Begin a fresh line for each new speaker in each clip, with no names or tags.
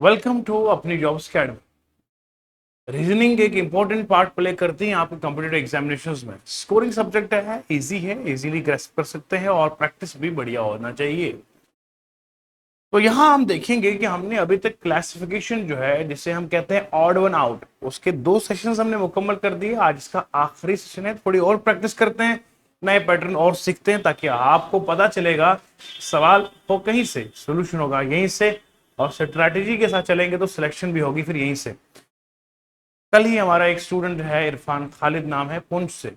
Welcome to अपनी jobs academy. Reasoning एक important part play करती है आपके कॉम्पिटिटिव एग्जामिनेशंस में। स्कोरिंग सब्जेक्ट है, इजी है, इजीली ग्रेस्प कर सकते हैं और प्रैक्टिस भी बढ़िया होना चाहिए। तो यहां हम देखेंगे कि हमने अभी तक क्लासिफिकेशन जो है जिसे हम कहते हैं ऑड वन आउट, उसके 2 सेशंस हमने मुकम्मल कर दिए। आज इसका आखिरी सेशन है। थोड़ी और प्रैक्टिस करते हैं, नए पैटर्न और सीखते हैं ताकि आपको पता चलेगा सवाल हो कहीं से, सोल्यूशन होगा यहीं से, और स्ट्रैटेजी के साथ चलेंगे तो सिलेक्शन भी होगी फिर यहीं से। कल ही हमारा एक स्टूडेंट है, इरफान खालिद नाम है, पुंछ से,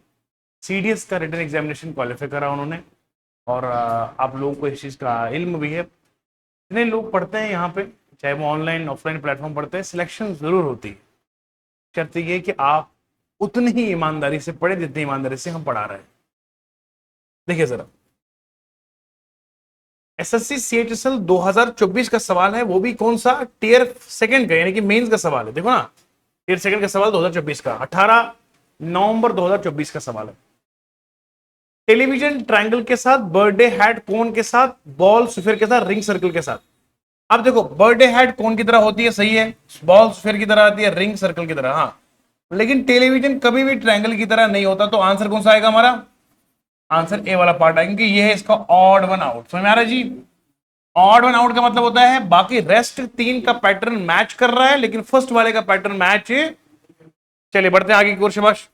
सीडीएस का रिटन एग्जामिनेशन क्वालिफाई करा उन्होंने। और आप लोगों को इस चीज़ का इल्म भी है। इतने लोग पढ़ते हैं यहाँ पे, चाहे वो ऑनलाइन ऑफलाइन प्लेटफॉर्म पढ़ते हैं, सिलेक्शन जरूर होती है। शर्त ये है कि आप उतनी ही ईमानदारी से पढ़े जितनी ईमानदारी से हम पढ़ा रहे हैं। देखिए जरा, एसएससी सीएचएसएल 2024 का सवाल है, वो भी कौन सा, टियर सेकंड का, यानी कि मेंस का सवाल है। देखो ना, टियर सेकंड का सवाल 2024 का, 18 नवंबर 2024 का सवाल है। टेलीविजन ट्रायंगल के साथ, बर्थडे हैट कोन के साथ, बॉल स्फीयर के साथ, रिंग सर्कल के साथ। अब देखो, बर्थडे हैट कोन की तरह होती है, सही है। बॉल स्फीयर की तरह आती है, रिंग सर्कल की तरह, हाँ। लेकिन टेलीविजन कभी भी ट्रायंगल की तरह नहीं होता, तो आंसर कौन सा आएगा हमारा? आंसर ए वाला पार्ट आएगा, क्योंकि ये है इसका ऑड वन आउट। समझ में आ रहा है जी? ऑड वन आउट का मतलब होता है बाकी रेस्ट 3 का पैटर्न मैच कर रहा है, लेकिन फर्स्ट वाले का पैटर्न मैच। चलिए बढ़ते हैं आगे की ओर, शाबाश।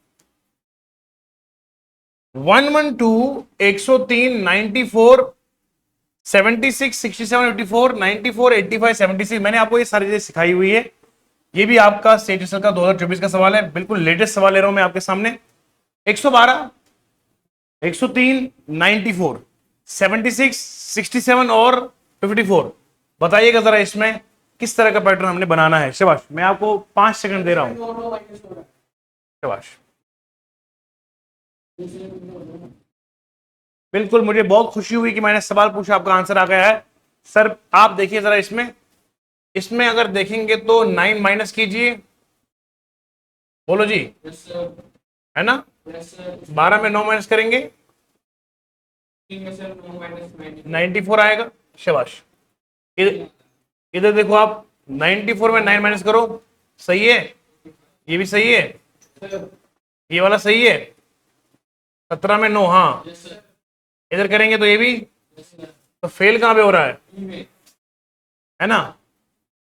112, 103, 94, 76, 67, 84, 94, 85, 76, मैंने आपको ये सारी चीजें सिखाई हुई है। ये भी आपका स्टेट का 2024 का सवाल है, बिल्कुल लेटेस्ट सवाल ले रहा हूं मैं आपके सामने। 112, 103, 94, 76, 67 और 54। बताइएगा जरा इसमें किस तरह का पैटर्न हमने बनाना है। शाबाश, मैं आपको 5 सेकंड दे रहा हूं। शाबाश, बिल्कुल। मुझे बहुत खुशी हुई कि मैंने सवाल पूछा, आपका आंसर आ गया है। सर आप देखिए जरा, इसमें इसमें अगर देखेंगे तो 9 माइनस कीजिए, बोलो जी। है ना? 12 में 9 माइनस करेंगे, 94 आएगा। शाबाश। इधर इधर देखो आप, 94 में 9 माइनस करो, सही है। ये भी सही है, ये वाला सही है। 17 में 9, हाँ। इधर करेंगे तो ये भी, तो फेल कहां पे हो रहा है ना?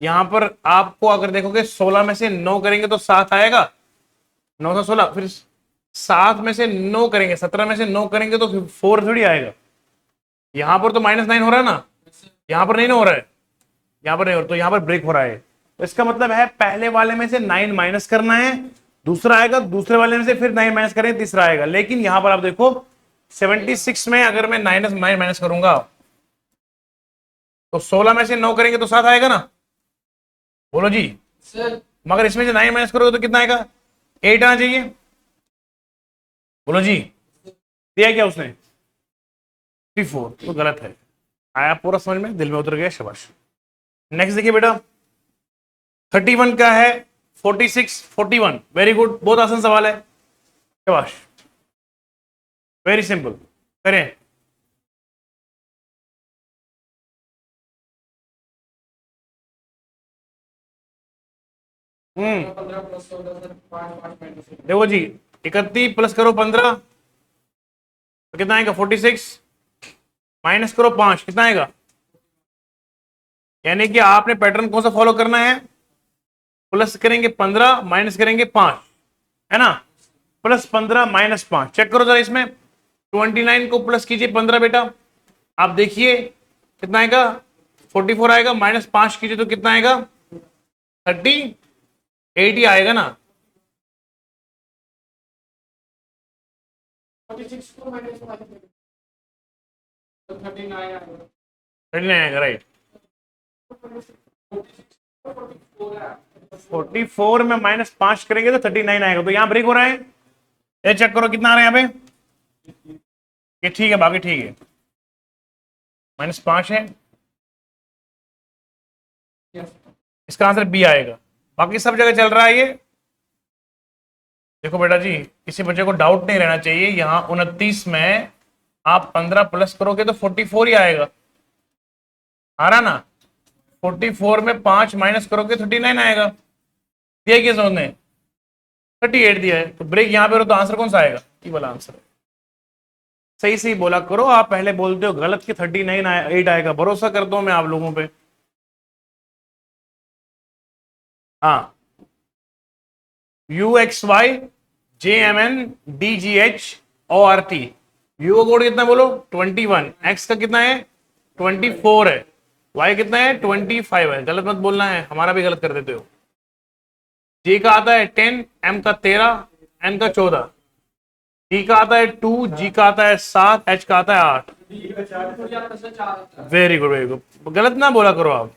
यहां पर आपको अगर देखोगे 16 में से 9 करेंगे तो 7 आएगा। 9 से 16, फिर 7 में से 9 करेंगे, 17 में से 9 करेंगे तो 4 थोड़ी आएगा। यहां पर तो -9 हो रहा है ना, यहां पर नहीं ना हो रहा है, यहां पर नहीं हो रहा, तो यहां पर ब्रेक हो रहा है। तो इसका मतलब है पहले वाले में से 9 माइनस करना है, दूसरा आएगा, दूसरे वाले में से फिर 9 माइनस करेंगे, तीसरा आएगा। लेकिन यहां पर आप देखो 76 में अगर मैं 9 माइनस करूंगा तो 16 में से 9 करेंगे तो 7 आएगा ना, बोलो जी सर। मगर इसमें से 9 माइनस करोगे तो कितना आएगा? 8 आना चाहिए, बोलो जी। दिया क्या उसने? 54, तो गलत है। आया पूरा समझ में, दिल में उतर गया, शाबाश। नेक्स्ट देखिए बेटा, 31 का है, 46, 41, वेरी गुड, बहुत आसान सवाल है, शाबाश, वेरी सिंपल। करें। देखो जी, 31 प्लस करो 15 तो कितना आएगा? 46, माइनस करो 5, कितना आएगा? यानी कि आपने पैटर्न कौन सा फॉलो करना है? प्लस करेंगे 15, माइनस करेंगे 5, है ना? +15 -5, चेक करो जरा इसमें। 29 को प्लस कीजिए 15 बेटा, आप देखिए कितना आएगा? 44 आएगा। -5 कीजिए तो कितना आएगा? 38 ही आएगा ना। 46 को -39 आएगा, राइट। 44 में -5 करेंगे तो 39 आएगा, तो यहां ब्रेक हो रहा है। ये चेक करो कितना आ रहा है यहाँ पे, ये ठीक है, बाकी ठीक है। -5 है, इसका आंसर बी आएगा। बाकी सब जगह चल रहा है ये। देखो बेटा जी, किसी बच्चे को डाउट नहीं रहना चाहिए, यहां 29 में आप 15 प्लस करोगे तो 44 ही आएगा, आ रहा ना? 44 में 5 माइनस करोगे 39 आएगा। दिया क्या समझ में? 38 दिया है, तो ब्रेक यहां पे हो तो आंसर कौन सा आएगा? ये वाला आंसर। सही सही बोला करो, आप पहले बोलते हो गलत कि 39 8 आएगा। भरोसा करता हूं मैं आप लोगों पे। हाँ, U X Y J M N D G H O R T. U का कोड कितना बोलो? 21। एक्स का कितना है? 24 है। वाई कितना है? 25 है। गलत मत बोलना है, हमारा भी गलत कर देते हो। जे का आता है 10, एम का 13, एन का 14, डी का आता है 2, जी का आता है 7, एच का आता है 8। वेरी गुड वेरी गुड, गलत ना बोला करो आप।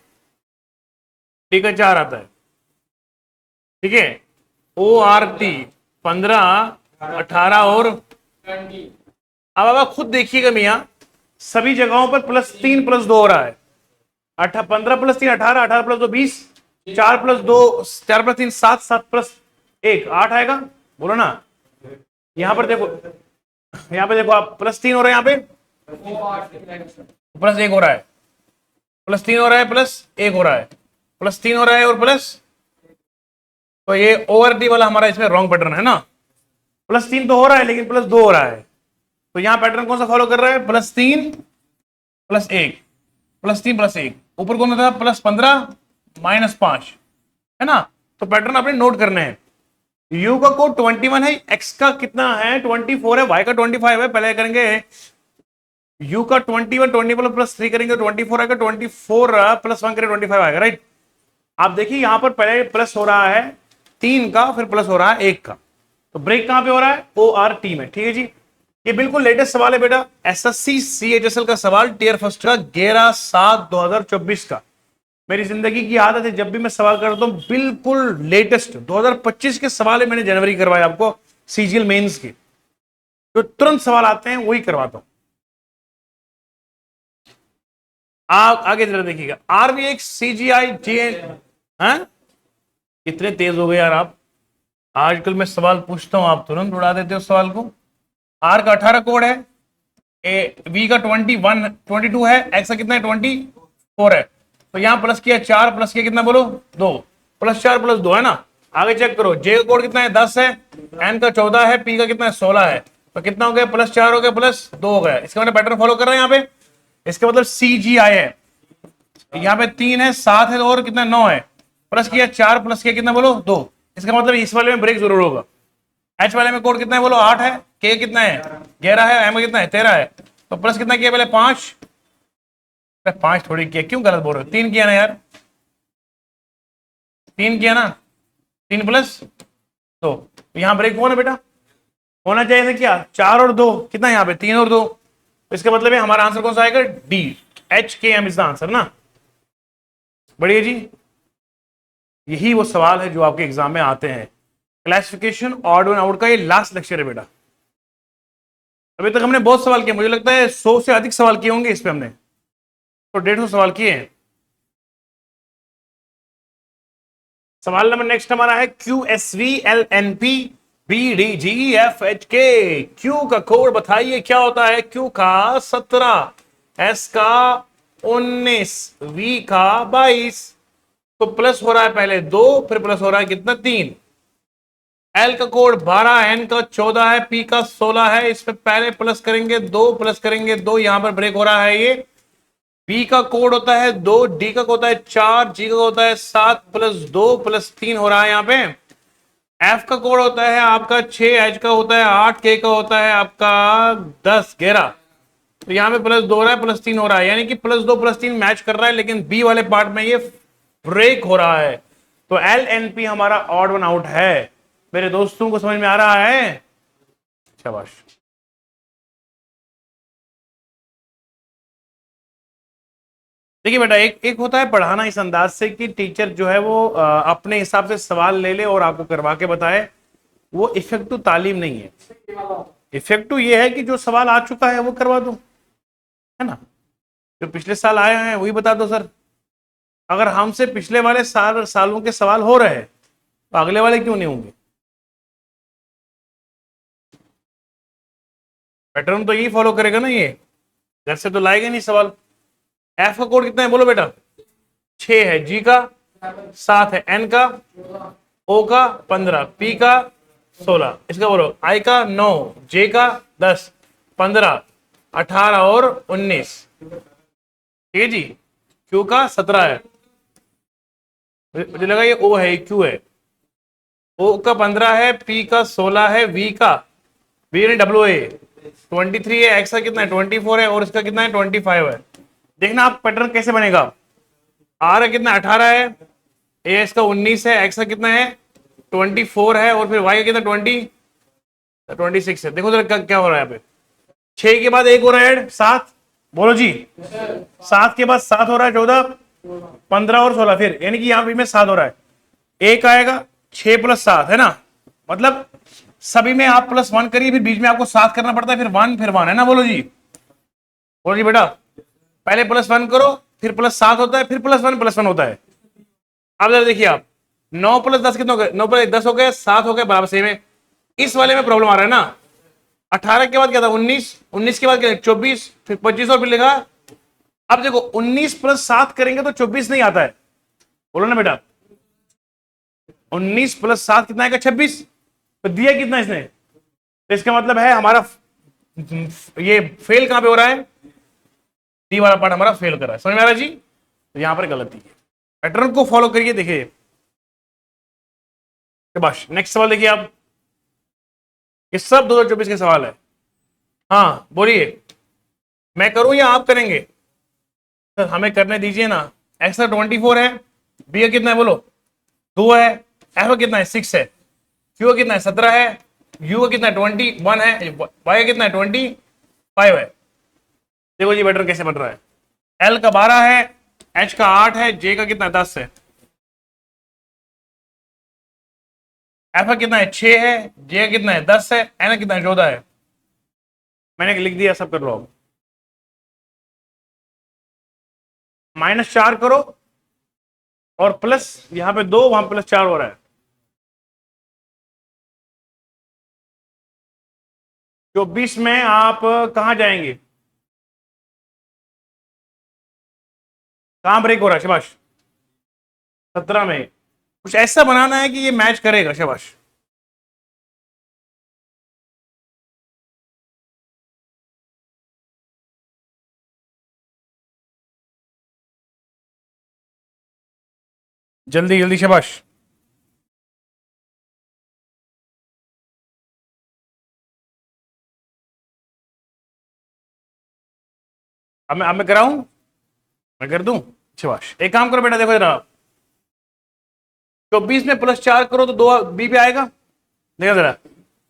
डी का 4 आता है, ठीक है। ओ आर टी 15, 18 और अब आप खुद देखिएगा मियाँ, सभी जगहों पर +3 +2 हो रहा है। 15 + 3 18, 18 + 2 20, 4 + 2 4 + 3 7, 7 + 1 8 आएगा। बोलो ना। यहां पर देखो, यहां पे देखो आप, +3 हो रहा है, यहां पे +1 हो रहा है, +3 हो रहा है, +1 हो रहा है, +3 हो रहा है और प्लस। तो ये ओवर डी वाला हमारा इसमें रॉन्ग पैटर्न है ना। +3 तो हो रहा है लेकिन +2 हो रहा है। तो यहां पैटर्न कौन सा फॉलो कर रहा है? +3 +1, +3 +1, ऊपर कौन सा था? +15 -5, है ना। तो पैटर्न आपने नोट करने हैं। यू का कोड 21 है, एक्स का कितना है? 24 है, वाई का 25 है। पहले करेंगे यू का 21, 21 +3 करेंगे 24 आएगा, 24 +1 करेंगे 25 आएगा, राइट। आप देखिए यहां पर पहले प्लस हो रहा है 3 का, फिर प्लस हो रहा है 1 का। तो ब्रेक कहां पे हो रहा है? ओ आर टी में, ठीक है जी। ये बिल्कुल लेटेस्ट सवाल है बेटा, एसएससी सीएचएसएल का सवाल, टियर फर्स्ट का 11/7/2024 का। मेरी जिंदगी की आदत है जब भी मैं सवाल करता हूं बिल्कुल लेटेस्ट 2025 के सवाल है, मैंने जनवरी करवाए आपको सीजीएल मेंस के, जो तुरंत सवाल आते हैं वही करवाता हूं। आप आगे जरा देखिएगा, आरवीएक्स सीजीआई जे, हैं कितने तेज हो गए यार आप। आजकल मैं सवाल पूछता हूं आप तुरंत उड़ा देते हो सवाल को। आर का 18 कोड है, ए वी का 21 22 है, एक्स का कितना है? 24 है। तो यहां प्लस किया 4, प्लस किया कितना बोलो? 2, +4 +2 है ना। आगे चेक करो, जे का कोड कितना है? 10 है, एन का 14 है, पी का कितना है? 16 है। तो कितना हो गया? +4 हो गया, +2 हो गया। इसका मतलब पैटर्न फॉलो कर रहे हैं यहाँ पे। इसका मतलब सी जी आई है। यहाँ पे 3 है, 7 है और कितना? 9 है। प्लस किया 4, प्लस किया कितना बोलो? 2। इसका मतलब इस वाले में ब्रेक जरूर होगा। एच वाले में कोड कितना है बोलो? 8 है, के कितना है? 11 है, एम कितना है? 13 है। तो प्लस कितना किया पहले? 5। 5 थोड़ी किया, क्यों गलत बोल रहे हो? 3 किया ना यार, 3 किया ना, 3 +2। तो यहां ब्रेक हुआ ना बेटा, होना चाहिए था क्या? 4 और 2 कितना? यहाँ पे 3 और 2। तो इसका मतलब है हमारा आंसर कौन सा आएगा? डी, एच के एम इज द आंसर ना। बढ़िया जी, यही वो सवाल है जो आपके एग्जाम में आते हैं। क्लासिफिकेशन ऑड एंड आउट का ये लास्ट लेक्चर है बेटा। अभी तक हमने बहुत सवाल किए, मुझे लगता है 100 से अधिक सवाल किए होंगे इस पे हमने, तो 150 सवाल किए हैं। सवाल नंबर नेक्स्ट हमारा है Q S V L N P B D G F H K. Q का कोड बताइए क्या होता है? क्यू का 17, एस का 19, वी का 22। तो प्लस हो रहा है पहले 2, फिर प्लस हो रहा है कितना? 3। एल का कोड 12, एन का 14 है, पी का 16 है। इस पे पहले प्लस करेंगे 2, प्लस करेंगे 2, यहां पर ब्रेक हो रहा है ये। पी का कोड होता है 2, डी का होता है 4, जी का होता है 7 +2 +3 हो रहा है यहाँ पे। एफ का कोड होता है आपका 6, एच का होता है 8, के का होता है आपका 10 11। तो यहाँ पे +2 हो रहा है, +3 हो रहा है, यानी कि +2 +3 मैच कर रहा है, लेकिन बी वाले पार्ट में ये ब्रेक हो रहा है। तो एल एन पी हमारा ऑड वन आउट है। मेरे दोस्तों को समझ में आ रहा है? शाबाश। देखिए बेटा, एक एक होता है पढ़ाना इस अंदाज से कि टीचर जो है वो अपने हिसाब से सवाल ले ले और आपको करवा के बताए। वो इफेक्टिव तालीम नहीं है। इफेक्टिव ये है कि जो सवाल आ चुका है वो करवा दो, है ना। जो पिछले साल आए हैं वही बता दो सर। अगर हमसे पिछले वाले सालों के सवाल हो रहे हैं तो अगले वाले क्यों नहीं होंगे? पैटर्न तो यही फॉलो करेगा ना, ये घर से तो लाएगा नहीं सवाल। एफ का कोड कितना है बोलो बेटा? 6 है, जी का 7 है, एन का, ओ का 15, पी का 16, इसका बोलो आई का 9, जे का 10, 15, 18 और 19, ठीक है जी। क्यू का 17 है, मुझे लगा ये ओ है, क्यू है। ओ का 15 है, पी का 16 है, वी का, वी यानी डब्ल्यू ए 23 है, एक्स का कितना है 24 है और इसका कितना है 25 है। देखना आप पैटर्न कैसे बनेगा। आर का कितना 18 है, ए इसका 19 है, एक्स का कितना है 24 है और फिर वाई का कितना 26 है। देखो जरा क्या हो रहा है यहाँ पे, 6 के बाद एक हो रहा है ऐड 7, बोलो जी 7 के बाद 7 हो रहा है 14, 15 और 16, फिर यानी कि यहाँ पे में 7 हो रहा है। एक आएगा 6 + 7 है ना, मतलब सभी में आप +1 करिए, फिर बीच में आपको 7 करना पड़ता है, फिर 1 फिर 1 है ना, बोलो जी बेटा, पहले +1 करो फिर +7 होता है, फिर +1 +1 होता है। अब जरा देखिए आप 9 + 10 कितना हो गया, 9 + 10 हो गया, 7 हो गया, बराबर सेम है। इस वाले में प्रॉब्लम आ रहा है ना, 18 के बाद क्या था 19, 19 के बाद क्या 24, फिर 25 और फिर लिखा। अब देखो 19 + 7 करेंगे तो 24 नहीं आता है, बोलो ना बेटा, 19 + 7 कितना आएगा 26, तो दिया कितना इसने, तो इसका मतलब है हमारा ये फेल कहां पे हो रहा है, डी वाला पार्ट हमारा फेल कर रहा है। समझ में आ रहा है जी, तो यहां पर गलती है। पैटर्न को फॉलो करिए, देखिए बस। नेक्स्ट सवाल देखिए आप, ये सब 2024 के सवाल है। हाँ बोलिए, मैं करूं या आप करेंगे, तो हमें करने दीजिए ना। एक्स का 24 है, बी का कितना है बोलो 2 है, एफ का कितना है 6 है, क्यू का कितना है 17 है, यू का कितना है 21 है, वाई का कितना है 25 है। देखो जी पैटर्न कैसे बन रहा है, एल का 12 है, एच का 8 है, जे का कितना 10 है, एफ का कितना है 6 है, जे का कितना है 10 है, एन का कितना है 14 है। मैंने लिख दिया, सब कर लो। -4 करो और प्लस यहां पे 2, वहां +4 हो रहा है। 24 में आप कहां जाएंगे, कहां ब्रेक हो रहा है, शाबाश 17 में कुछ ऐसा बनाना है कि ये मैच करेगा, शाबाश। जल्दी जल्दी, शाबाश। अब मैं कराऊं, मैं कर दूं, शाबाश। एक काम करो बेटा, देखो जरा 24 में +4 करो तो 2 बी पे आएगा, देखो जरा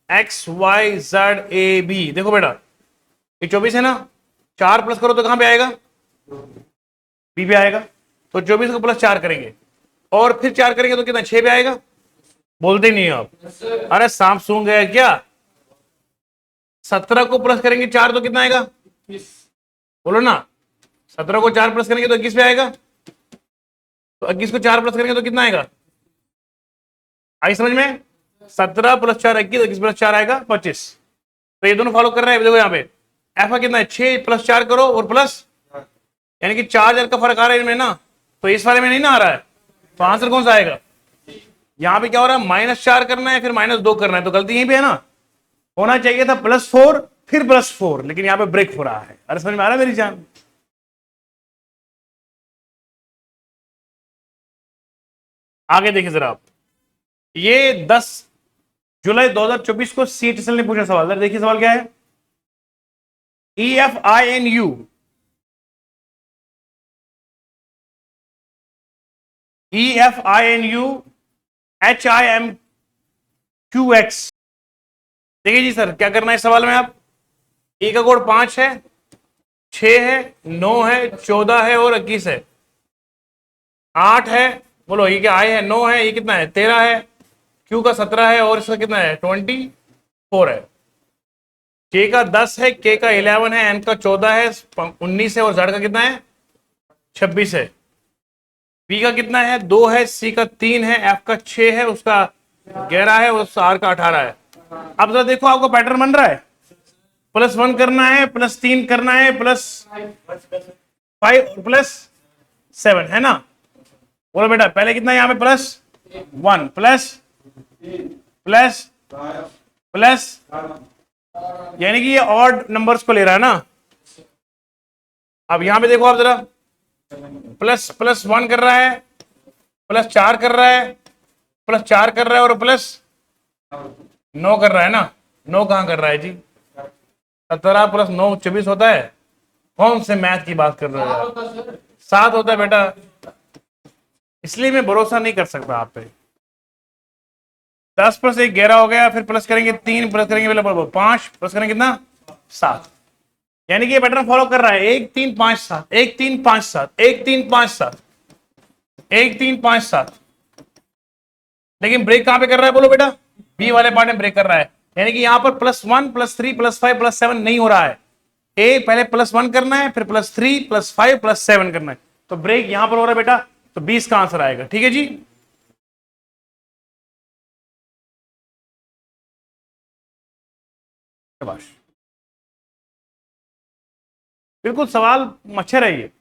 XYZ AB, देखो बेटा ये 24 है ना, 4 प्लस करो तो कहां पे आएगा, बी पे आएगा। तो 24 को +4 करेंगे और फिर 4 करेंगे तो कितना 6 पे आएगा, बोलते नहीं आप, अरे सांप सूंघ गया क्या। 17 को प्लस करेंगे 4 तो कितना आएगा, बोलो ना, 17 को 4 प्लस करेंगे तो 21 पे आएगा, तो 21 को 4 प्लस करेंगे तो कितना आएगा, आई समझ में, 17 + 4 21, 21 + 4 आएगा 25। तो ये दोनों फॉलो कर रहे हैं। देखो यहाँ पे एफ का कितना है 6 + 4 करो और प्लस, यानी कि 4 का फर्क आ रहा है इनमें ना, तो इस वाले में नहीं ना आ रहा है, तो आंसर कौन सा आएगा। यहाँ पे क्या हो रहा है, -4 करना है फिर -2 करना है, तो गलती यहीं पे है ना, होना चाहिए था +4 फिर +4, लेकिन यहाँ पे ब्रेक हो रहा है। अरे समझ में आ रहा है मेरी जान। आगे देखिए जरा आप, ये 10 जुलाई 2024 को CHSL ने पूछा सवाल, देखिए सवाल क्या है, EFINU HIMQX। देखिए जी सर क्या करना है सवाल में, आप E का कोड 5 है, 6 है, 9 है, 14 है और 21 है, 8 है, बोलो ये क्या आई है 9 है, ये कितना है 13 है, Q का 17 है और इसका कितना है 24 है, K का 10 है, K का 11 है, N का 14 है, 19 है और Z का कितना है 26 है, B का कितना है 2 है, C का 3 है, F का 6 है, उसका 11 है और R का 18 है। अब जरा देखो आपको पैटर्न बन रहा है, +1 करना है, +3 करना है, +5 और +7 है ना, बोलो बेटा, पहले कितना है यहाँ पे +1 प्लस प्लस प्लस, यानी कि ये ऑड नंबर्स को ले रहा है ना। अब यहां पे देखो आप जरा, ++1 कर रहा है, +4 कर रहा है, +4 कर रहा है और +9 कर रहा है ना। 9 कहां कर रहा है जी? 17 + 9 24 होता है। कौन से मैथ की बात कर रहे हो यार? 7 होता है बेटा, इसलिए मैं भरोसा नहीं कर सकता आप पे। 10 + 1 11 हो गया, फिर प्लस करेंगे 3, प्लस करेंगे 5, प्लस करेंगे कितना 7, यानी कि ये पैटर्न फॉलो कर रहा है 1 3 5 7 1 3 5 7 1 3 5 7 1 3 5 7। लेकिन ब्रेक कहां पे कर रहा है बोलो बेटा? बी वाले पार्ट में ब्रेक कर रहा है, यानी कि यहां पर +1 +3 +5 +7 नहीं हो रहा है। ए पहले +1 करना है, फिर +3 +5 +7 करना है, तो ब्रेक यहां पर हो रहा है बेटा, तो 20 का आंसर आएगा। ठीक है जी। शाबाश, बिल्कुल सवाल मच्छर है ये।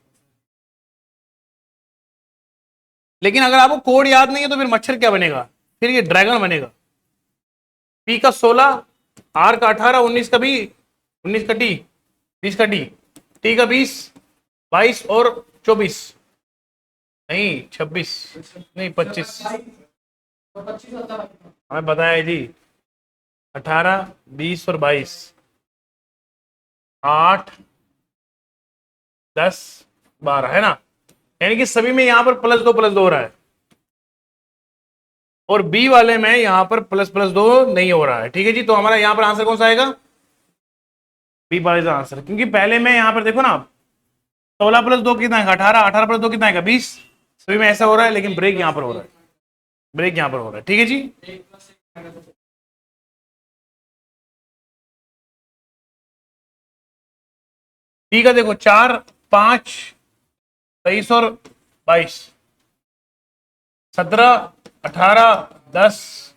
लेकिन अगर आपको कोड याद नहीं है तो फिर मच्छर क्या बनेगा? फिर ये ड्रैगन बनेगा। पी का 16, आर का 18, 19 का बी, 19 का टी, 20 का टी का 20, 22 और 24, नहीं 26, नहीं 25, हमें बताया जी 18 20 और 22, 8 10 12 है ना, यानी कि सभी में यहां पर +2 हो रहा है, और बी वाले में यहां पर +2 नहीं हो रहा है। ठीक है जी, तो हमारा यहां पर आंसर कौन सा आएगा? बी वाले का आंसर, क्योंकि पहले में यहां पर देखो ना, 16 + 2 कितना है 18, 18 + 2 कितना है 20, सभी में ऐसा हो रहा है, लेकिन ब्रेक यहां पर हो रहा है, ब्रेक यहां पर हो रहा है। ठीक है जी। बी का देखो 4 5 23 और 22, 17 18 10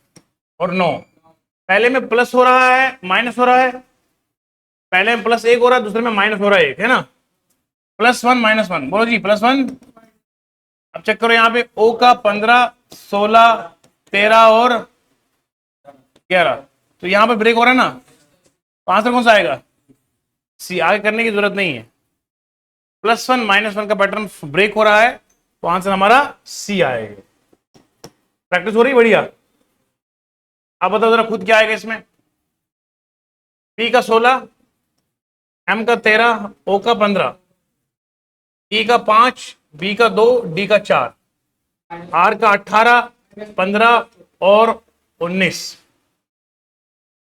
और 9, पहले में प्लस हो रहा है माइनस हो रहा है, पहले में +1 हो रहा है, दूसरे में माइनस हो रहा है 1, है ना। +1 -1, बोलो जी +1। अब चेक करो यहाँ पे, ओ का 15 16 13 और 11, तो यहाँ पे ब्रेक हो रहा है ना, तो आंसर कौन सा आएगा? सी। आगे करने की जरूरत नहीं है, +1 -1 का पैटर्न ब्रेक हो रहा है, तो आंसर हमारा सी आएगा। प्रैक्टिस हो रही बढ़िया। अब बताओ जरा खुद क्या आएगा इसमें? पी का 16, एम का 13, ओ का 15, ई का 5, बी का 2, डी का 4, आर का 18 15 और 19,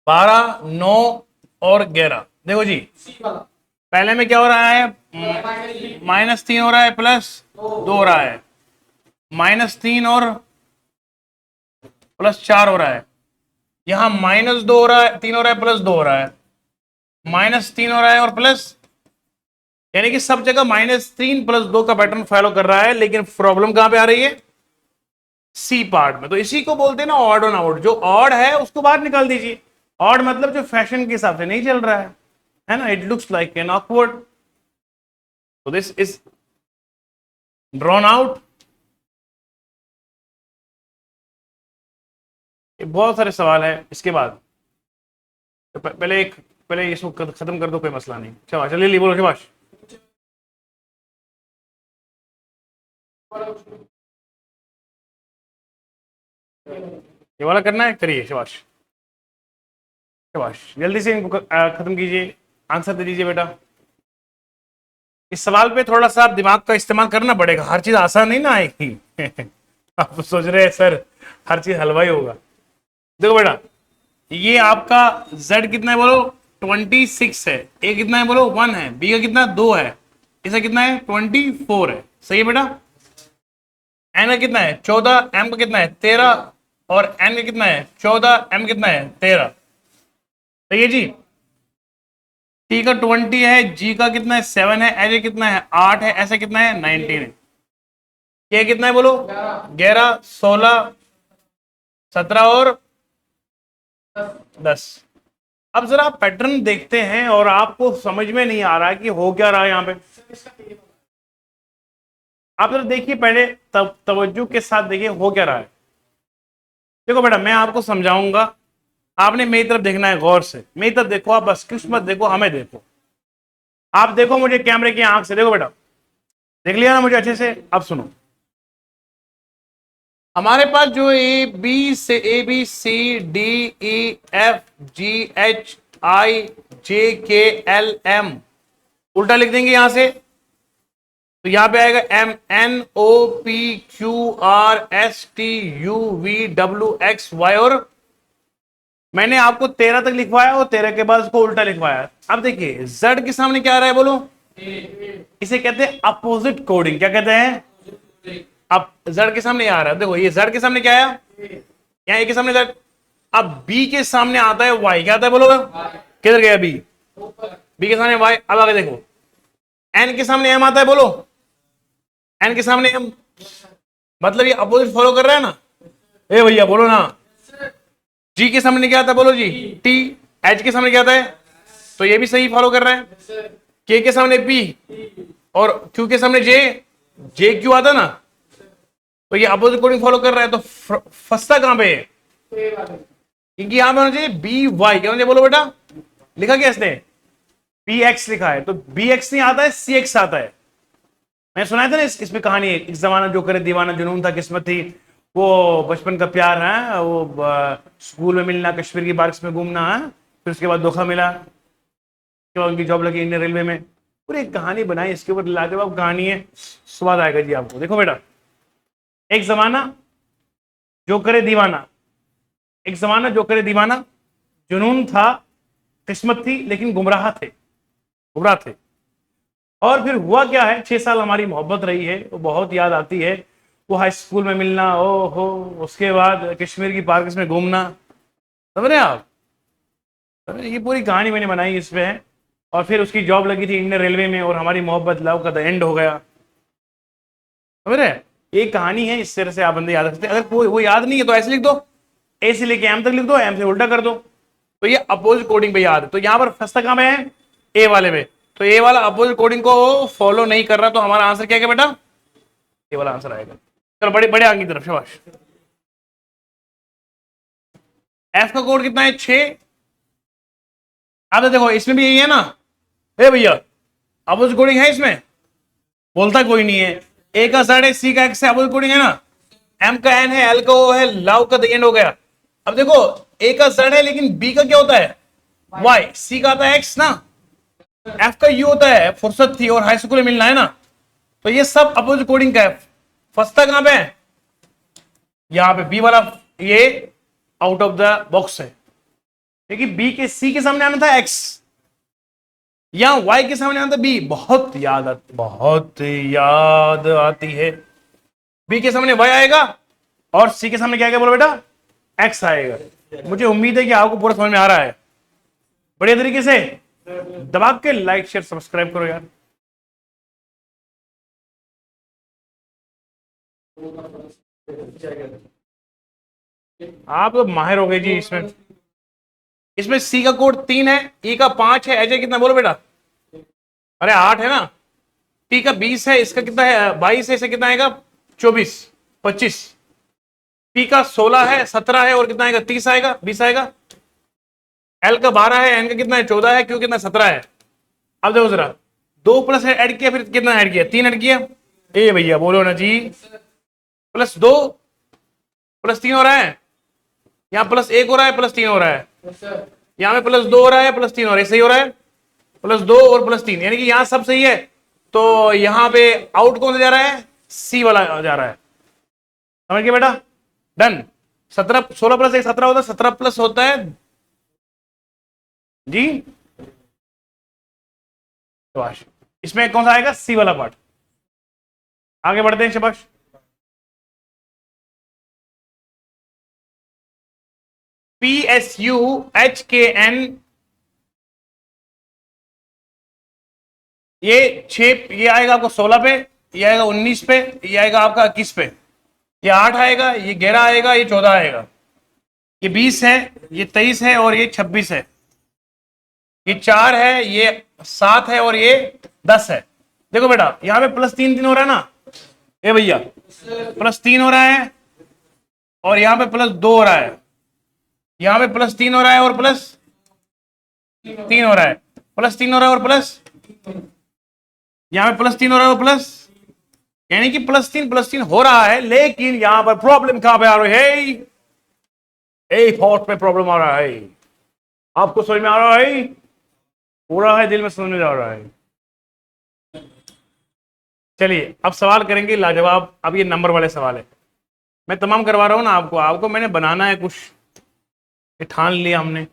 12 9 और 11। देखो जी, पहले में क्या हो रहा है? -3 हो रहा है, +2 हो रहा है, -3 और +4 हो रहा है, यहां -2 हो रहा है, 3 हो रहा है, +2 हो रहा है, -3 हो रहा है और प्लस, यानी कि सब जगह -3 +2 का पैटर्न फॉलो कर रहा है, लेकिन प्रॉब्लम कहां पे आ रही है? सी पार्ट में। तो इसी को बोलते हैं ना ऑड ऑन आउट, जो ऑड है उसको बाहर निकाल दीजिए। ऑड मतलब जो फैशन के हिसाब से नहीं चल रहा है ना, it looks like an awkward, so this is drawn out। ये बहुत सारे सवाल है इसके बाद, तो पहले इसको खत्म कर दो, कोई मसला नहीं। शाबाश, चलिए बोलो शाबाश। ये वाला करना है, करिए शाबाश शाबाश, जल्दी से इनको खत्म कीजिए, आंसर दे दीजिए बेटा। इस सवाल पे थोड़ा सा दिमाग का इस्तेमाल करना पड़ेगा, हर चीज आसान नहीं ना आएगी। आप सोच रहे हैं सर हर चीज हलवाई होगा। देखो बेटा, ये आपका z कितना है बोलो? 26 है। ए कितना है बोलो? 1 है। बी का कितना? 2 है। इसका कितना है? 24 है। सही है बेटा। एन का कितना है? 14। एम का कितना है? 13। और एन का कितना है? 14। एम कितना है? 13। सही है जी। टी का 20 है, जी का कितना है? 7 है, एच कितना है? 8 है, ऐसा कितना है? 19 है। के कितना है बोलो? 11 16 17 और 10। अब जरा आप पैटर्न देखते हैं और आपको समझ में नहीं आ रहा है कि हो क्या रहा है यहाँ पे। आप जरा देखिए पहले, तब तवज्जो के साथ देखिए हो क्या रहा है। देखो बेटा मैं आपको समझाऊंगा, आपने मेरी तरफ देखना है गौर से, मेरी तरफ देखो आप, बस कुछ मत देखो, हमें देखो। आप देखो मुझे कैमरे की आंख से, देखो बेटा, देख लिया ना मुझे अच्छे से। अब सुनो, हमारे पास जो A B C D E F G H I J K L M, उल्टा लिख देंगे यहां से, तो यहां पे आएगा M N O P Q R S T U V W X Y, और मैंने आपको 13 तक लिखवाया और 13 के बाद उसको उल्टा लिखवाया। अब देखिए जेड के सामने क्या आ रहा है बोलो, इसे कहते हैं अपोजिट कोडिंग। क्या कहते हैं? अब जेड के सामने आ रहा है, देखो ये जेड के सामने क्या आया, यहाँ ए के सामने जेड। अब बी के सामने आता है वाई, क्या आता है बोलो, किधर गया बी, बी के सामने वाई। अब आगे देखो, एन के सामने एम आता है बोलो, एन के सामने एम, मतलब ये अपोजिट फॉलो कर रहा है ना, ए भैया बोलो ना। जी के सामने क्या आता है बोलो जी, टी। एच के सामने क्या आता है, तो ये भी सही फॉलो कर रहा है। के सामने पी, और क्यू के सामने जे, जे क्यू आता ना, तो ये अपोजिट कोडिंग फॉलो कर रहा है। तो फंसता कहां पे है, क्योंकि यहां पे होना चाहिए बी वाई, क्या होना चाहिए बोलो बेटा, लिखा क्या इसने, बी एक्स लिखा है, तो बी एक्स नहीं आता है, सी एक्स आता है। मैंने सुनाया था ना इसमें कहानी, एक जमाना जो करे दीवाना जुनून था किस्मत थी, वो बचपन का प्यार है, वो स्कूल में मिलना, कश्मीर की बारिश में घूमना है, फिर उसके बाद धोखा मिला, उसके बाद उनकी जॉब लगी इंडियन रेलवे में। पूरी एक कहानी बनाई इसके ऊपर, लाजवाब कहानी है, स्वाद आएगा जी आपको। देखो बेटा, एक जमाना जो करे दीवाना, एक जमाना जो करे दीवाना, जुनून था, किस्मत थी, लेकिन गुमराह थे, गुमराह थे। और फिर हुआ क्या है, 6 साल हमारी मोहब्बत रही है, वो बहुत याद आती है, वो हाई स्कूल में मिलना, ओ हो, उसके बाद कश्मीर की पार्क में घूमना, समझ रहे हैं आप, ये पूरी कहानी मैंने बनाई इसमें है। और फिर उसकी जॉब लगी थी इंडियन रेलवे में, और हमारी मोहब्बत लव का द एंड हो गया, समझ रहे हैं। एक कहानी है, इस तरह से आप बंदे याद रखते हैं। अगर कोई वो याद नहीं है तो ऐसे लिख दो, ए से लेके एम तक लिख दो, एम से उल्टा कर दो, तो ये अपोजिट कोडिंग पे याद है। तो यहां पर फंसता कहां पे है, ए वाले में, तो ए वाला अपोजिट कोडिंग को फॉलो नहीं कर रहा, तो हमारा आंसर क्या है बेटा, ए वाला आंसर आएगा। चलो बड़े बड़े आगे की तरफ, शाबाश। एफ का कोड कितना है, 6। अब देखो इसमें भी यही है ना, ए भैया अपोजिट कोडिंग है इसमें, बोलता कोई नहीं है। ए का जेड है, सी का एक्स है, अपोजिट कोडिंग है ना, एम का एन है, एल का ओ है, लव का द एंड हो गया। अब देखो ए का जेड है, लेकिन बी का क्या होता है, वाई, सी का आता है एक्स ना, एफ का यू होता है, फुर्सत थी और हाई स्कूल में मिलना है ना, तो ये सब अपोजिट कोडिंग का है। फंसता कहां पे है, यहां पे बी वाला, ये आउट ऑफ द बॉक्स है, क्योंकि बी के सी के सामने आना था एक्स, या वाई के सामने आना था बी। बहुत याद आती है, बी के सामने वाई आएगा और सी के सामने क्या आएगा बोलो बेटा, एक्स आएगा। मुझे उम्मीद है कि आपको पूरा समझ में आ रहा है, बढ़िया तरीके से। दबा के लाइक शेयर सब्सक्राइब करो यार। आप तो माहिर हो गए जी इसमें। इसमें सी का कोड 3 है, ई का 5 है, एजे कितना बोलो बेटा, अरे 8 है ना, टी का 20 है, इसका कितना है 22 है, इससे कितना आएगा 24, 25। पी का 16 है, 17 है, और कितना आएगा 30 आएगा, 20 आएगा। एल का 12 है, एन का कितना है 14 है, क्यों कितना 17 है। अब देखो जरा, 2 प्लस ऐड किया, फिर कितना ऐड किया, 3 ऐड किया, ए भैया बोलो ना जी, +2 +3 हो रहा है, यहाँ +1 हो रहा है, +3 हो रहा है, यहाँ पे +2 हो रहा है, +3 हो रहा है, सही हो रहा है, +2 और +3, यानी कि यहाँ सब सही है। तो यहाँ पे आउट कौन जा रहा है, सी वाला जा रहा है, समझ गए बेटा, डन। 16 + 1 17 होता है, 17 प्लस होता है जी, शाबाश। इसमें कौन सा आएगा, सी वाला पार्ट। आगे बढ़ते हैं, शाबाश। PSUHKN, ये 6, ये आएगा आपको 16 पे, ये आएगा 19 पे, ये आएगा आपका 21 पे, ये 8 आएगा, ये 11 आएगा, ये 14 आएगा, ये 20 है, ये 23 है, और ये 26 है, ये 4 है, ये 7 है, और ये 10 है। देखो बेटा यहाँ पे +3 3 हो रहा है ना, ए भैया +3 हो रहा है और यहां पे +2 हो रहा है, यहां पे +3 हो रहा है और +3 हो रहा है, +3 हो रहा है और प्लस, यहां पे +3 हो रहा है और प्लस, यानी कि +3 हो रहा है, लेकिन यहां पर प्रॉब्लम कहां पे आ रही है? ए थॉट में प्रॉब्लम आ रहा है। आपको समझ में आ रहा है? पूरा है दिल में समझ में आ रहा है। चलिए अब सवाल करेंगे लाजवाब। अब ये नंबर वाले सवाल है, मैं तमाम करवा रहा हूं ना आपको, आपको मैंने बनाना है कुछ, ये ठान लिया हमने।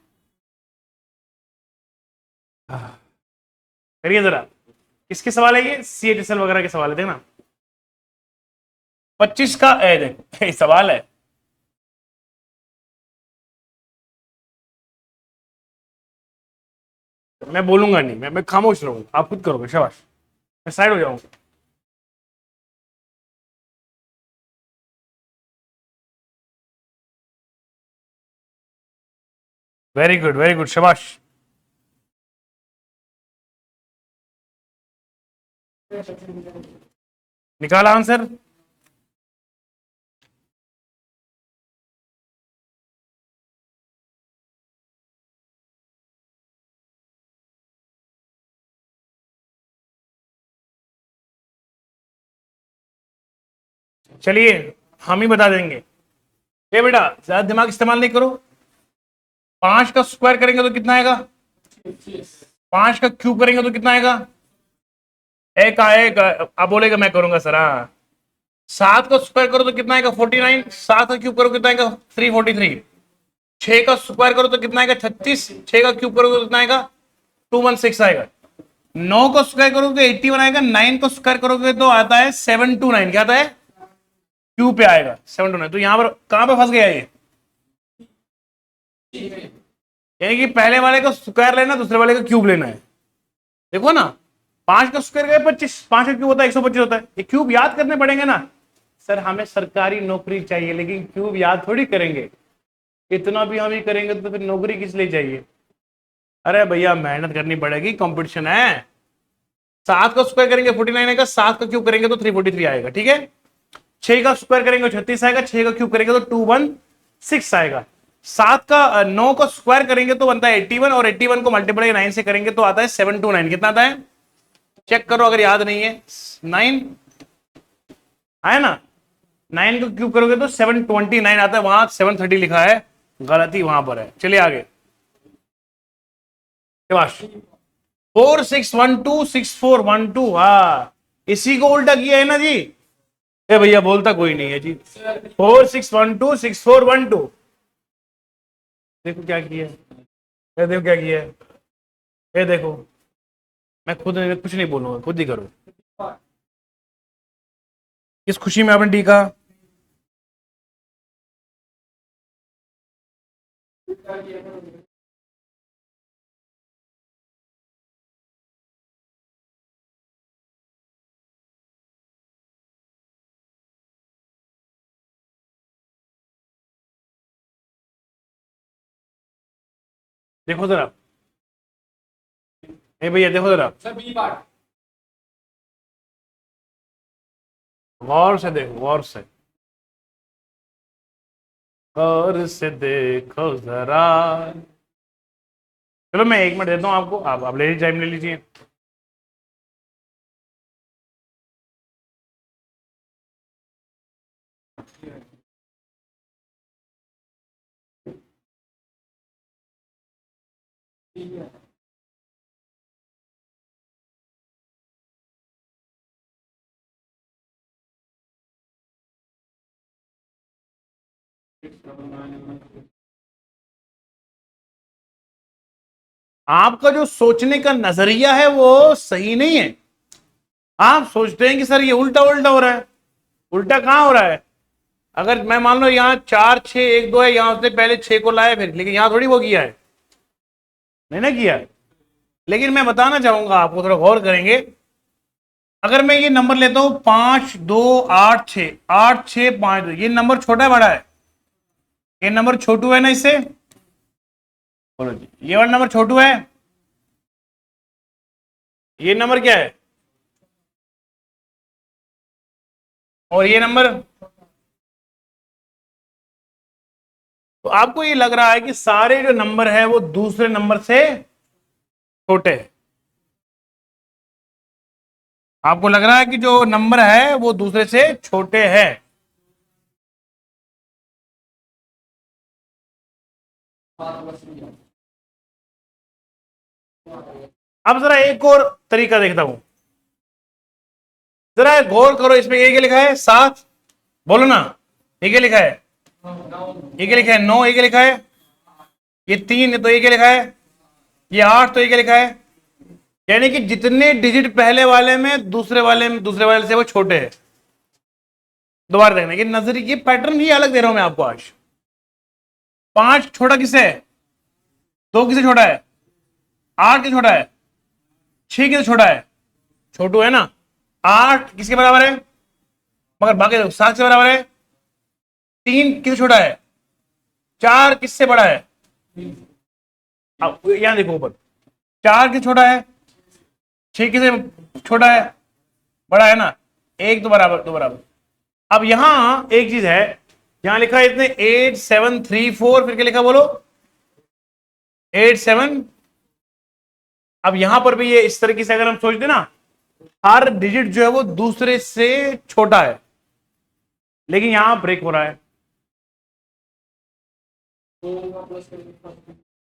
करिए जरा, किसके सवाल है ये? CHSL वगैरह के सवाल है, देखना 25 का ए देखो सवाल है। मैं बोलूंगा नहीं, मैं खामोश रहूंगा, आप खुद करोगे, शाबाश, मैं साइड हो जाऊंगा। वेरी गुड, शाबाश। निकाला आंसर? चलिए हम ही बता देंगे। ये बेटा ज्यादा दिमाग इस्तेमाल नहीं करो। 5 का स्क्वायर करेंगे तो कितना आएगा? 5 का क्यूब करेंगे तो कितना आएगा? एक अब बोलेगा मैं करूंगा सर। हाँ, 7 का स्क्वायर करो तो कितना आएगा? 49। 7 का क्यूब करो कितना आएगा? 343। 6 का स्क्वायर करो तो कितना आएगा? 36। 6 का क्यूब करोगे तो कितना आएगा? 216 आएगा। 9 का स्क्वायर करोगे तो 81 आएगा। 9 का स्क्वायर करोगे तो आता है 729। क्या आता है? क्यूब पे आएगा 729। तो यहां पर कहां पे फंस गया ये? यानी कि पहले वाले का स्क्वायर लेना, दूसरे वाले का क्यूब लेना है। देखो ना, 5 का स्क्वायर गए 25, 5 का क्यूब होता है 125 होता है। ये क्यूब याद करने पड़ेंगे ना सर। हमें सरकारी नौकरी चाहिए, लेकिन क्यूब याद थोड़ी करेंगे। इतना भी हम ही करेंगे तो फिर नौकरी किस लिए चाहिए? अरे भैया मेहनत करनी पड़ेगी, कंपटीशन है। 7 का स्क्वायर करेंगे 49 आएगा, 7 का क्यूब करेंगे तो 343 आएगा, ठीक है। 6 का स्क्वायर करेंगे तो 36 आएगा, 6 का क्यूब करेंगे तो 216 आएगा। 9 का स्क्वायर करेंगे तो बनता है 81, और 81 को मल्टीप्लाई 9 से करेंगे तो आता है 729। कितना आता है? चेक करो अगर याद नहीं है। 9 आया ना? 9 को क्यूब करोगे तो 729 आता है, वहां 730 लिखा है, गलती वहां पर है। चलिए आगे। 46126412। हाँ, इसी को उल्टा किया है ना जी। ए भैया बोलता कोई नहीं है जी। 46126412। देखो क्या किया है, ये देखो क्या किया है, ये देखो। मैं खुद कुछ नहीं बोलूंगा, खुद ही करो। किस खुशी में आपने टीका? देखो जरा, ए भैया देखो जरा, गौर से देखो, गौर से देखो जरा। चलो मैं 1 मिनट देता हूँ आपको, आप ले लीजिए, टाइम ले लीजिए। आपका जो सोचने का नजरिया है वो सही नहीं है। आप सोचते हैं कि सर ये उल्टा उल्टा हो रहा है। उल्टा कहां हो रहा है? अगर मैं मान लो यहाँ 4 6 1 2 है, यहां उसने पहले 6 को लाया फिर, लेकिन यहां थोड़ी वो किया है, नहीं ना किया है। लेकिन मैं बताना चाहूंगा आपको, थोड़ा गौर करेंगे। अगर मैं ये नंबर लेता हूं 5 2 8 6, 8 6 5 2, ये नंबर छोटा है बड़ा है? ये नंबर छोटू है ना इससे? बोलो जी, ये वाला नंबर छोटू है? ये नंबर क्या है? और ये नंबर। तो आपको ये लग रहा है कि सारे जो नंबर है वो दूसरे नंबर से छोटे हैं। आपको लग रहा है कि जो नंबर है वो दूसरे से छोटे हैं। अब जरा एक और तरीका देखता हूं, जरा गौर करो। इसमें ये क्या लिखा है? 7। बोलो ना, ये क्या लिखा है? ये क्या लिखा है? 9। ये क्या लिखा है? ये 3 है, तो ये क्या लिखा है? ये 8। तो ये क्या लिखा है? यानी कि जितने डिजिट पहले वाले में दूसरे वाले से वो छोटे हैं। दोबारा देखना, कि नजर ये पैटर्न ही अलग दे रहा हूं मैं आपको आज। 5 छोटा किससे है? 2 किससे छोटा है? 8 किससे छोटा है? 6 किससे छोटा है? छोटू है ना। 8 किसके बराबर है? मगर बाकी 7 से बराबर है। 3 किससे छोटा है? 4 किससे बड़ा है? अब यहां देखो ऊपर, 4 किससे छोटा है? 6 किससे छोटा है? बड़ा है ना। एक तो बराबर, दो बराबर। अब यहां एक चीज है, यहां लिखा है इतने 8 7 3 4, फिर क्या लिखा बोलो? 8 7। अब यहां पर भी ये इस तरीके से अगर हम सोचते ना, हर डिजिट जो है वो दूसरे से छोटा है, लेकिन यहां ब्रेक हो रहा है।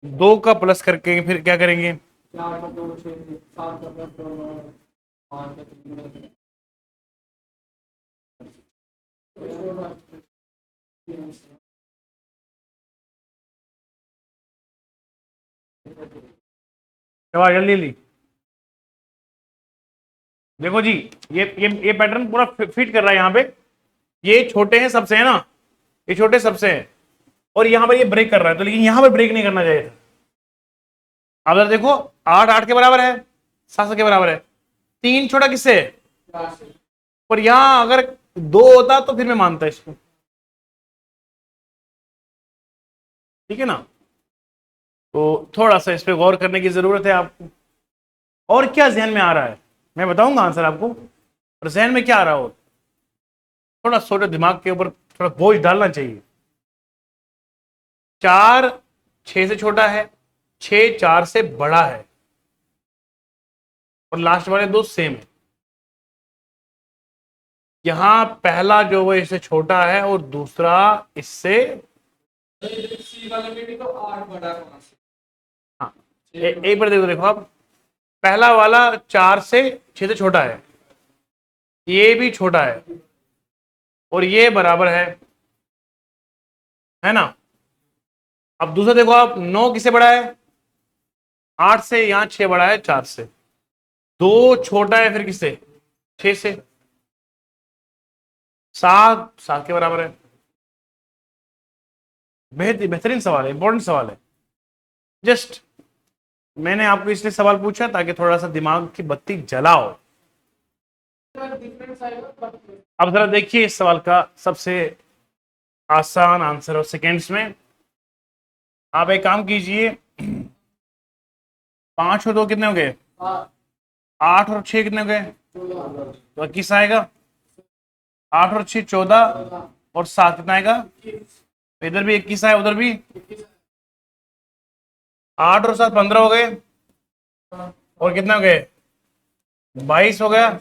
2 का प्लस करके फिर क्या करेंगे? चलो जल्दी जल्दी देखो जी, ये पैटर्न पूरा फिट कर रहा है। यहां पे ये छोटे हैं सबसे, है ना, ये छोटे सबसे हैं, और यहां पर ये ब्रेक कर रहा है, तो लेकिन यहां पर ब्रेक नहीं करना चाहिए था। अब जरा देखो, 8 8 के बराबर है, 7 7 के बराबर है। 3 छोटा किससे है? पर यहां अगर 2 होता तो फिर मैं मानता इसको, ठीक है ना। तो थोड़ा सा इस पे गौर करने की जरूरत है आपको। और क्या जहन में आ रहा है, मैं बताऊंगा आंसर आपको, और जहन में क्या आ रहा हो, थोड़ा सोचे, दिमाग के ऊपर थोड़ा बोझ डालना चाहिए। 4 6 से छोटा है, 6 4 से बड़ा है, और लास्ट वाले दो सेम है। यहां पहला जो वो इससे छोटा है और दूसरा इससे, हाँ, एक बार देखो, देखो आप, पहला वाला 4 से 6 से छोटा है, ये भी छोटा है, और ये बराबर है ना। अब दूसरा देखो आप, 9 किससे बड़ा है? 8 से। यहां 6 बड़ा है 4 से। 2 छोटा है फिर किससे? 6 से। 7 7 के बराबर है। बेहतरीन सवाल है, इंपॉर्टेंट सवाल है। जस्ट मैंने आपको इसलिए सवाल पूछा ताकि थोड़ा सा दिमाग की बत्ती जलाओ। अब जरा देखिए इस सवाल का सबसे आसान आंसर, और सेकेंड्स में आप एक काम कीजिए। 5 और 2 कितने हो गए? 8 और 6 कितने हो गए? तो 21 आएगा। 8 और 6 14, और 7 कितना आएगा? इधर भी 21 आए, उधर भी। 8 और 7 15 हो गए, और कितने हो गए? 22 हो गया।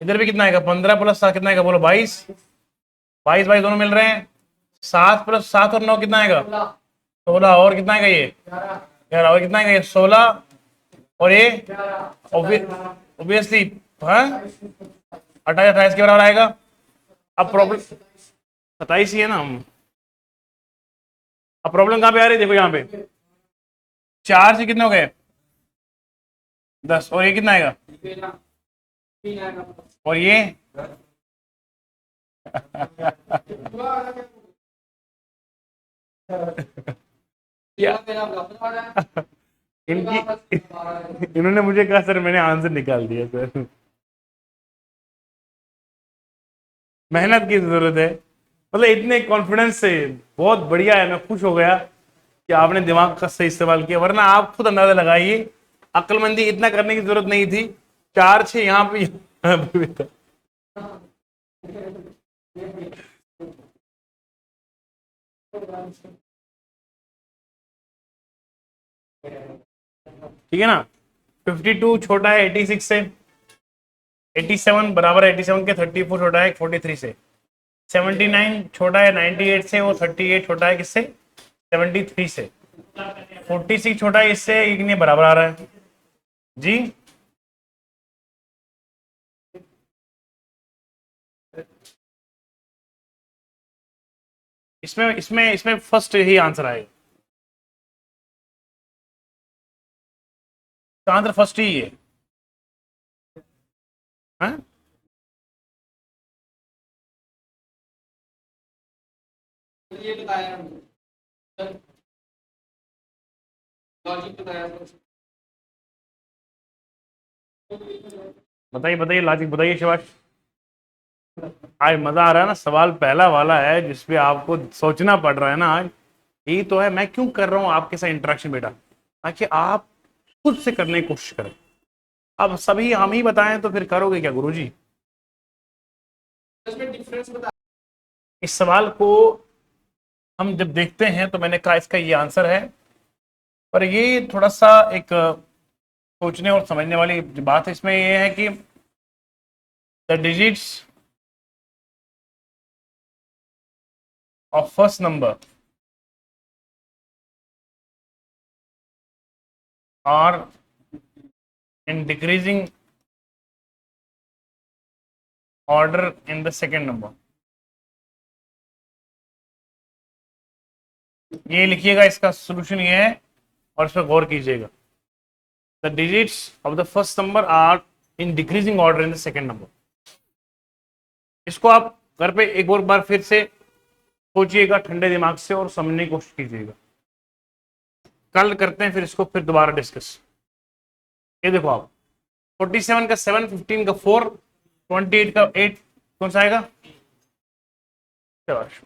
इधर भी कितना आएगा? 15 प्लस 7 कितना आएगा बोलो? 22। 22 22 दोनों मिल रहे हैं। 7 प्लस 7 और 9 कितना आएगा? 16। और कितना आएगा ये? 11। और कितना आएगा ये? 16। और ये ऑब्वियसली, हाँ, 28 28 के बराबर आएगा। अब प्रॉब्लम 27 ही है ना। अब प्रॉब्लम कहां पे आ रही है? देखो यहाँ पे 4 से कितने हो गए? 10। और ये कितना आएगा? और ये इनकी इन्होंने मुझे कहा सर मैंने आंसर निकाल दिया सर। मेहनत की जरूरत है, मतलब इतने कॉन्फिडेंस से, बहुत बढ़िया है। मैं खुश हो गया कि आपने दिमाग का सही इस्तेमाल किया, वरना आप खुद अंदाजा लगाइए, अक्लमंदी इतना करने की जरूरत नहीं थी। 4 6 यहाँ पे भी था। ठीक है ना। 52 छोटा है 86 से, 87 बराबर है 87 के, 34 छोटा है 43 से, 79 छोटा है 98 से, वो 38 छोटा है किससे, 73 से, 46 छोटा है इससे, एक नहीं बराबर आ रहा है जी। इसमें इसमें इसमें फर्स्ट ही आंसर आएगा, तो आंसर फर्स्ट ही है। हाँ?
ये बताया लॉजिक बताया।
बताइए बताइए लॉजिक बताइए शिवाश। आज मजा आ रहा है ना, सवाल पहला वाला है जिसपे आपको सोचना पड़ रहा है ना आज। यही तो है, मैं क्यों कर रहा हूँ आपके साथ इंटरेक्शन बेटा, ताकि आप खुद से करने की कोशिश करें। अब सभी हम ही बताएं तो फिर करोगे क्या गुरुजी।
इसमें डिफरेंस बता।
इस सवाल को हम जब देखते हैं तो मैंने कहा इसका ये आंसर है, पर ये थोड़ा सा एक सोचने और समझने वाली बात है। इसमें ये है कि the digits of first number are in decreasing order in the second number. ये लिखिएगा, इसका सोल्यूशन ये है और इस पर गौर कीजिएगा। The digits of the first number are in decreasing order in the second number. इसको आप घर पे एक और बार फिर से सोचिएगा ठंडे दिमाग से और समझने की कोशिश कीजिएगा। कल करते हैं फिर इसको फिर दोबारा डिस्कस। ये देखो आप, 47 का 7, 15 का 4, 28 का 8, कौन सा आएगा। शाबाश।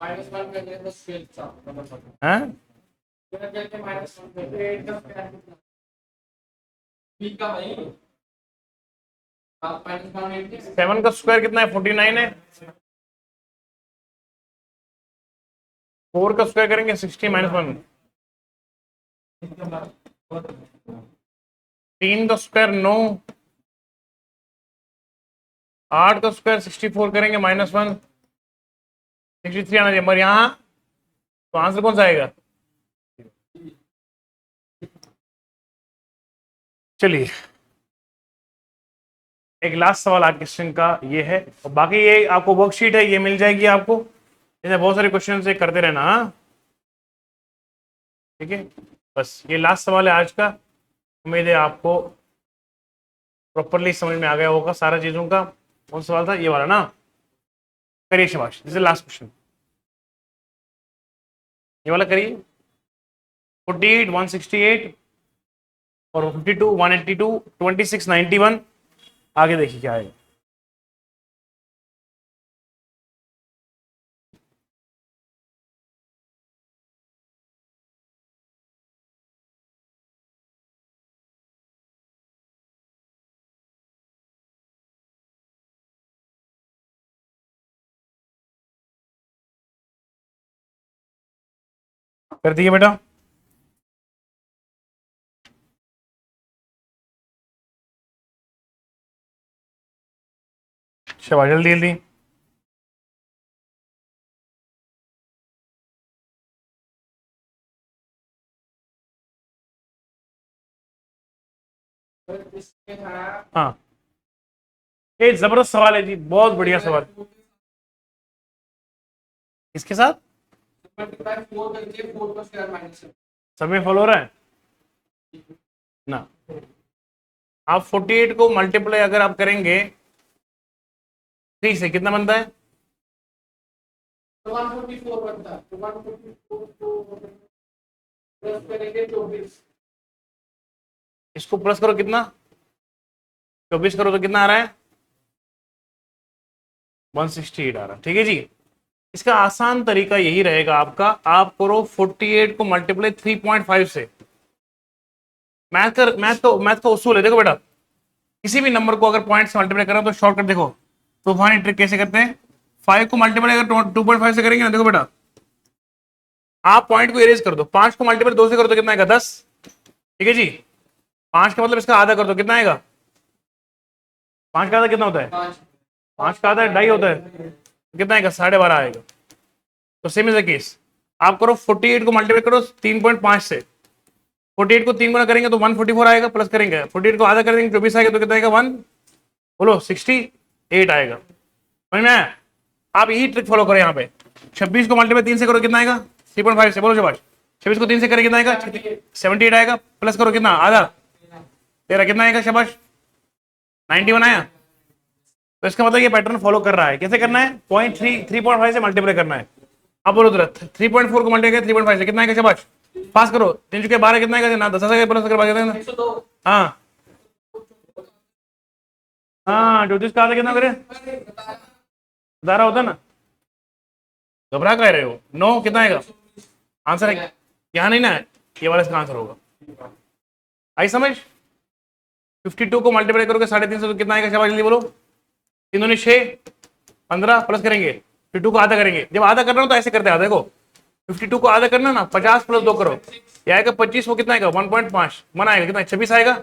-1 करके तो 12 था नंबर
हैं?
करके -1 करके 8 का स्क्वायर कितना ठीक का भाई। आप -1
7 का स्क्वायर कितना है, 49 है। 4 का स्क्वायर करेंगे 60 -1। 3 का स्क्वायर 9, 8 का स्क्वायर 64 करेंगे -1, 63 आना चाहिए, मगर यहाँ तो आंसर कौन सा आएगा। चलिए एक लास्ट सवाल आज क्वेश्चन का ये है, और बाकी ये आपको वर्कशीट है, ये मिल जाएगी आपको, इसमें बहुत सारे क्वेश्चन से करते रहना। हाँ ठीक है, बस ये लास्ट सवाल है आज का। उम्मीद है आपको प्रॉपरली समझ में आ गया होगा सारा चीजों का। कौन सवाल था, ये वाला ना। करिए शाबाश, दिस इज लास्ट क्वेश्चन, ये वाला करिए। 48 168 और 52 182 26 91। आगे देखिए क्या है। कर दिए बेटा। शाबाश, जल्दी जल्दी।
इसके था
हाँ, ये जबरदस्त सवाल है जी, बहुत बढ़िया सवाल। इसके साथ
4 करके 4 का स्क्वायर -7।
समय फॉलो हो रहा है ना। आप 48 को मल्टीप्लाई अगर आप करेंगे 3 से, कितना बनता है।
तो 144 बनता है। तो 144 प्लस करेंगे 24।
इसको प्लस करो, कितना 24 करो तो कितना आ रहा है, 168 आ रहा है। ठीक है जी, इसका आसान तरीका यही रहेगा आपका, आप करो 48 को मल्टीप्लाई 3.5 से। मैथ का उसूल है, देखो बेटा, किसी भी नंबर को अगर पॉइंट से मल्टीप्लाई करें तो शॉर्टकट देखो, तूफानी ट्रिक कैसे करते हैं। 5 को मल्टीप्लाई अगर 2.5 से करेंगे ना, देखो बेटा आप पॉइंट को इरेज कर दो, 5 को मल्टीप्लाई 2 से कर दो कितना आएगा 10, ठीक है जी। 5 का मतलब इसका आधा कर दो कितना आएगा, 5 का आधा कितना होता है, 5 का आधा 2.5 होता है, कितना आएगा 12.5 आएगा। तो सेम इज द केस, आप करो 48 को मल्टीप्लाई करो 3.5 से, 48 को 3 गुना करेंगे तो 144 आएगा, प्लस करेंगे 48 को आधा करेंगे 24 आएगा, तो कितना आएगा 1 बोलो 68 आएगा। समझ में आया? आप यही ट्रिक फॉलो करो यहाँ पे। 26 को मल्टीप्लाई 3 से करो कितना आएगा 3.5 से, बोलो शाबाश। 26 को 3 से करें कितना आएगा 78 आएगा, प्लस करो कितना आधा 13 कितना आएगा शाबाश 91 आया। तो इसका मतलब ये पैटर्न फॉलो कर रहा है। कैसे करना है, 3.5 से मल्टीप्लाई करना है। अब बोलो तुरंत 3.4 को मल्टीप्लाई 3.5 से कितना आएगा शाबाश, पास करो 3 चुके 12 कितना आएगा ना 10 आएगा, प्लस कर
102
हाँ हाँ 34 का आधा कितना करे 12 होता ना, घबरा कह रहे हो 9 कितना आएगा आंसर है यहाँ नहीं ना, ये वाला इसका आंसर होगा। आई समझ। 52 को मल्टीप्लाई करोगे 3.5 तो कितना आएगा शाबाश जल्दी बोलो, 3 दूनी 6 15 प्लस करेंगे 52 को आधा करेंगे। जब आधा करना हो तो ऐसे करते हैं, देखो 52 को आधा करना ना 50 प्लस 2 करो, ये आएगा 25, वो कितना आएगा 1.5 मन आएगा कितना 26 आएगा।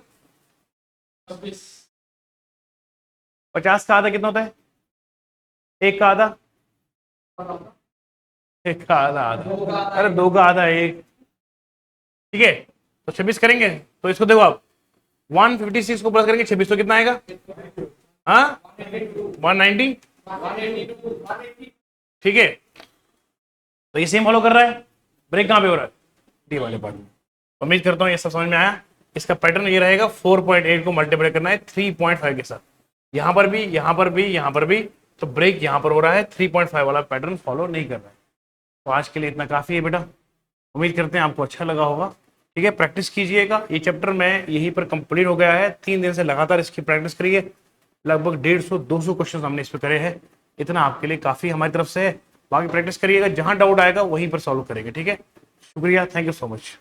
50 का आधा कितना होता है, 1 का आधा, 1 का आधा आधा, अरे 2 का आधा 1, ठीक है। तो 26 करेंगे तो इसको देखो आप 156 को प्लस करेंगे 26 तो कितना आएगा हाँ 190, ठीक है। तो ये सेम फॉलो कर रहा है। ब्रेक कहाँ पे हो रहा है, डी वाले पार्ट में। उम्मीद करता हूँ ये सब समझ में आया। इसका पैटर्न ये रहेगा 4.8 को मल्टीप्लाई करना है 3.5 के साथ, यहाँ पर भी यहाँ पर भी यहाँ पर भी, तो ब्रेक यहाँ पर हो रहा है 3.5 वाला पैटर्न फॉलो नहीं कर रहा है। तो आज के लिए इतना काफ़ी है बेटा, उम्मीद करते हैं आपको अच्छा लगा होगा, ठीक है। प्रैक्टिस कीजिएगा, ये चैप्टर में यहीं पर कंप्लीट हो गया है। 3 दिन से लगातार इसकी प्रैक्टिस करिए, लगभग 150-200 क्वेश्चन हमने इस पर करे हैं, इतना आपके लिए काफ़ी हमारी तरफ से है। बाकी प्रैक्टिस करिएगा, जहाँ डाउट आएगा वहीं पर सॉल्व करेंगे, ठीक है। शुक्रिया, थैंक यू सो मच।